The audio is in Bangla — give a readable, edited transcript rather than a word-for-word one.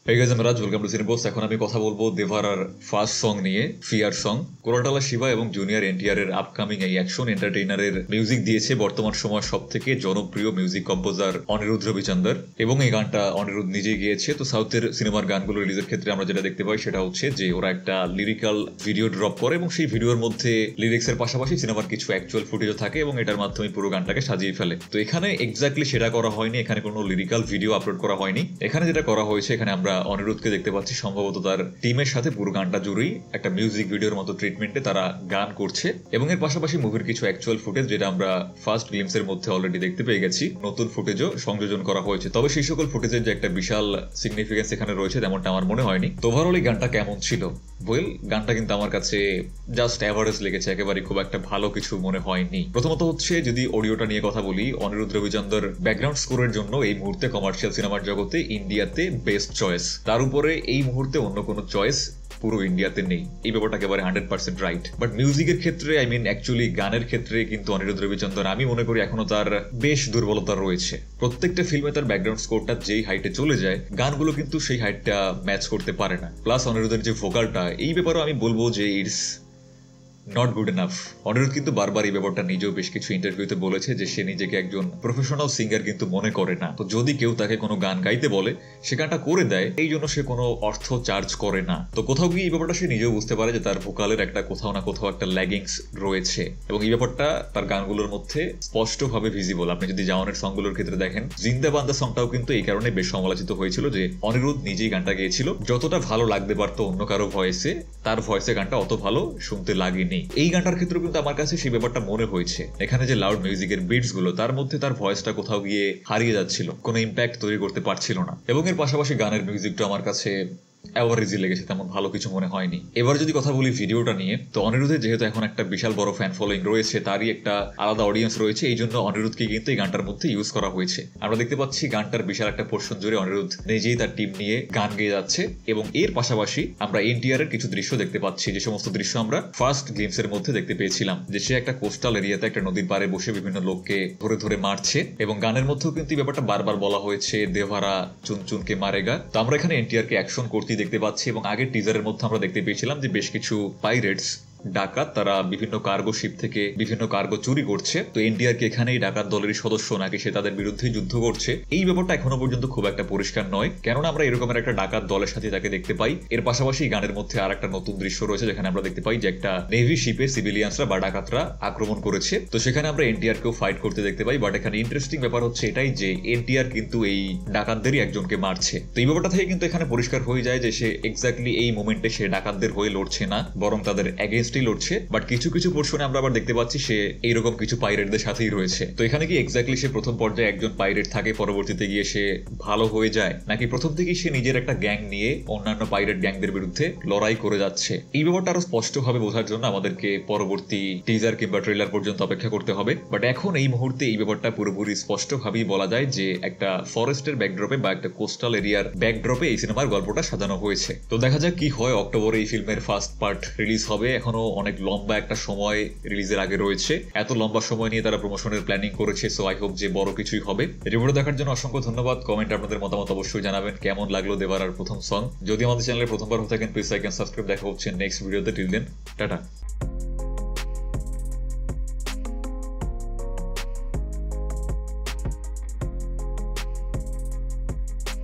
Hey guys, I'm Raj. Welcome to Cinepost. এখন আমি কথা বলবো দেভারার ফার্স্ট সং নিয়ে, ফিয়ার সং। কোরাটালা শিবা এবং জুনিয়র এনটিআর এর আপকামিং এই অ্যাকশন এন্টারটেইনারের মিউজিক দিয়েছে বর্তমান সময় সব থেকে জনপ্রিয় মিউজিক কম্পোজার অনিরুদ্ধ রবিচন্দর, এবং এই গানটা অনিরুদ্ধ নিজেই গিয়েছে। তো সাউথের সিনেমার গানগুলো রিলিজের ক্ষেত্রে আমরা যেটা দেখতে পাই সেটা হচ্ছে যে ওরা একটা লিরিক্যাল ভিডিও ড্রপ করে এবং সেই ভিডিওর মধ্যে লিরিক্সের পাশাপাশি সিনেমার কিছু অ্যাকচুয়াল ফুটেজও থাকে এবং এটার মাধ্যমে পুরো গানটাকে সাজিয়ে ফেলে। তো এখানে এক্স্যাক্টলি সেটা করা হয়নি, এখানে কোনো লিরিক্যাল ভিডিও আপলোড করা হয়নি। এখানে যেটা করা হয়েছে, এখানে আমরা অনিরুদ্ধকে দেখতে পাচ্ছি সম্ভবত তার টিমের সাথে পুরো গানটা জুড়েই একটা মিউজিক ভিডিওর মতো ট্রিটমেন্টে তারা গান করছে, এবং এর পাশাপাশি মুভির কিছু অ্যাকচুয়াল ফুটেজ যেটা আমরা ফার্স্ট গ্লিমসের মধ্যে অলরেডি দেখতে পেয়ে গেছি, নতুন ফুটেজও সংযোজন করা হয়েছে। তবে সেই সকল ফুটেজের যে একটা বিশাল সিগনিফিকেন্স এখানে রয়েছে তেমনটা আমার মনে হয়নি। তো ওভারঅল এই গানটা কেমন ছিল? ওয়েল, গানটা কিন্তু আমার কাছে জাস্ট অ্যাভারেজ লেগেছে, একেবারে খুব একটা ভালো কিছু মনে হয়নি। প্রথমত হচ্ছে যদি অডিওটা নিয়ে কথা বলি, অনিরুদ্ধ রবিচন্দর ব্যাকগ্রাউন্ড স্কোরের জন্য এই মুহূর্তে কমার্শিয়াল সিনেমার জগতে ইন্ডিয়াতে বেস্ট চয়েস। তার উপরে এই মুহূর্তে অন্য কোনো চয়েস পুরো ইন্ডিয়াতে নেই, এই ব্যাপারটা একেবারে 100% রাইট। বাট মিউজিকের ক্ষেত্রে, আই মিন অ্যাকচুয়ালি গানের ক্ষেত্রে কিন্তু অনিরুদ্ধ রবিচন্দর আমি মনে করি এখনো তার বেশ দুর্বলতা রয়েছে। প্রত্যেকটা ফিল্মে তার ব্যাকগ্রাউন্ড স্কোরটা যেই হাইটে চলে যায়, গানগুলো কিন্তু সেই হাইটটা ম্যাচ করতে পারে না। প্লাস অনিরুদ্ধের যে ভোকালটা, এই ব্যাপারেও আমি বলবো যে it's not good enough. Aniruddha কিন্তু বারবার এই ব্যাপারটা নিজেও বেশ কিছু ইন্টারভিউতে বলেছে যে সে নিজেকে একজন প্রফেশনাল সিঙ্গার কিন্তু মনে করে না। তো যদি কেউ তাকে কোনো গান গাইতে বলে, সে গানটা করে দেয়, এই জন্য সে কোনো অর্থ চার্জ করে না। তো কোথাও গিয়ে এই ব্যাপারটা সে নিজেও বুঝতে পারে যে তার ভোকালের একটা কোথাও না কোথাও একটা ল্যাগিংস রয়েছে, এবং এই ব্যাপারটা তার গানগুলোর মধ্যে স্পষ্টভাবে ভিজিবল। আপনি যদি জাওয়ানের সংগুলোর ক্ষেত্রে দেখেন, জিন্দা বান্দা সংটাও কিন্তু এই কারণে বেশ সমালোচিত হয়েছিল যে অনিরুদ্ধ নিজেই গানটা গেয়েছিল, যতটা ভালো লাগতে পারতো অন্য কারো ভয়েসে, তার ভয়েসে গানটা অত ভালো শুনতে লাগেনি। এই গানটার ক্ষেত্রে কিন্তু আমার কাছে সেই ব্যাপারটা মনে হয়েছে। এখানে যে লাউড মিউজিকের বিটস গুলো, তার মধ্যে তার ভয়েসটা কোথাও গিয়ে হারিয়ে যাচ্ছিল, কোনো ইম্প্যাক্ট তৈরি করতে পারছিল না। এবং এর পাশাপাশি গানের মিউজিকটা আমার কাছে অ্যাভারেজই লেগেছে, তেমন ভালো কিছু মনে হয়নি। এবার যদি কথা বলি ভিডিওটা নিয়ে, তো অনিরুদ্ধের যেহেতু এখন একটা বিশাল বড় ফ্যান ফলোইং রয়েছে, তারই একটা আলাদা অডিয়েন্স রয়েছে, এই জন্য অনিরুদ্ধকে কিন্তু এই গানটার মধ্যে ইউজ করা হয়েছে। আমরা দেখতে পাচ্ছি গানটার বিশাল একটা পোর্শন জুড়ে অনিরুদ্ধ নিজেই তার টিম নিয়ে গান গেয়ে যাচ্ছে, এবং এর পাশাপাশি আমরা এনটিআর এর কিছু দৃশ্য দেখতে পাচ্ছি, যে সমস্ত দৃশ্য আমরা ফার্স্ট গেমস এর মধ্যে দেখতে পেয়েছিলাম, যে সে একটা কোস্টাল এরিয়াতে একটা নদীর পাড়ে বসে বিভিন্ন লোককে ধরে ধরে মারছে, এবং গানের মধ্যেও কিন্তু এই ব্যাপারটা বারবার বলা হয়েছে, দেভারা চুনচুনকে মারেগা। তো আমরা এখানে এনটিআর কে অ্যাকশন করতেই দেখতে পাচ্ছি, এবং আগের টিজারের মধ্যে আমরা দেখতে পেয়েছিলাম যে বেশ কিছু পাইরেটস, ডাকাত, তারা বিভিন্ন কার্গো শিপ থেকে বিভিন্ন কার্গো চুরি করছে। তো এনটিআর কে এখানে এই ডাকাত দলেরই সদস্য নাকি সে তাদের বিরুদ্ধে যুদ্ধ করছে, এই ব্যাপারটা এখনো পর্যন্ত খুব একটা পরিষ্কার নয়, কেননা আমরা এরকমের একটা ডাকাত দলের সাথে তাকে দেখতে পাই। এর পাশাপাশি গানের মধ্যে আর একটা নতুন দৃশ্য রয়েছে, যেখানে আমরা দেখতে পাই যে একটা নেভি শিপে সিভিলিয়ানসরা বা ডাকাতরা আক্রমণ করেছে। তো সেখানে আমরা এনটিআর কেও ফাইট করতে দেখতে পাই। বাট এখানে ইন্টারেস্টিং ব্যাপার হচ্ছে এটাই যে এনটিআর কিন্তু এই ডাকাতদেরই একজনকে মারছে। তো এই ব্যাপারটা থেকে কিন্তু এখানে পরিষ্কার হয়ে যায় যে সে এক্স্যাক্টলি এই মোমেন্টে সে ডাকাতদের হয়ে লড়ছে না, বরং তাদের এগেনস্টই লড়ছে। বাট কিছু কিছু পোর্শনে আমরা আবার দেখতে পাচ্ছি সে এইরকম কিছু পাইরেটদের সাথেই রয়েছে। তো এখানে কি এক্স্যাক্টলি সে প্রথম পর্যায়ে একজন পাইরেট থাকে, পরবর্তীতে গিয়ে সে ভালো হয়ে যায়, নাকি প্রথম থেকেই সে নিজের একটা গ্যাং নিয়ে অন্যান্য পাইরেট গ্যাংদের বিরুদ্ধে লড়াই করে যাচ্ছে? এই ব্যাপারটা আরো স্পষ্টভাবে বোঝার জন্য আমাদেরকে পরবর্তী টিজার কিংবা ট্রেলার পর্যন্ত অপেক্ষা করতে হবে। বাট এখন এই মুহূর্তে এই ব্যাপারটা পুরোপুরি স্পষ্টভাবেই বলা যায় যে একটা ফরেস্টের ব্যাকড্রপে বা একটা কোস্টাল এরিয়ার ব্যাকড্রপে এই সিনেমার গল্পটা সাজানো হয়েছে। তো দেখা যাক কি হয়। অক্টোবরে এই ফিল্মের ফার্স্ট পার্ট রিলিজ হবে, এখনো অনেক লম্বা একটা সময় রিলিজের আগে রয়েছে। এত লম্বা সময় নিয়ে তারা প্রমোশনের প্ল্যানিং করেছে, সো আই হোপ যে বড় কিছুই হবে। রিভিউটা দেখার জন্য অসংখ্য ধন্যবাদ। কমেন্টে আপনাদের মতামত অবশ্যই জানাবেন, কেমন লাগলো দেভারার প্রথম সং। যদি আমাদের চ্যানেলে প্রথমবার হয়ে থাকেন, প্লিজ লাইক এন্ড সাবস্ক্রাইব। দেখা হচ্ছে নেক্সট ভিডিওতে। Till then, tata.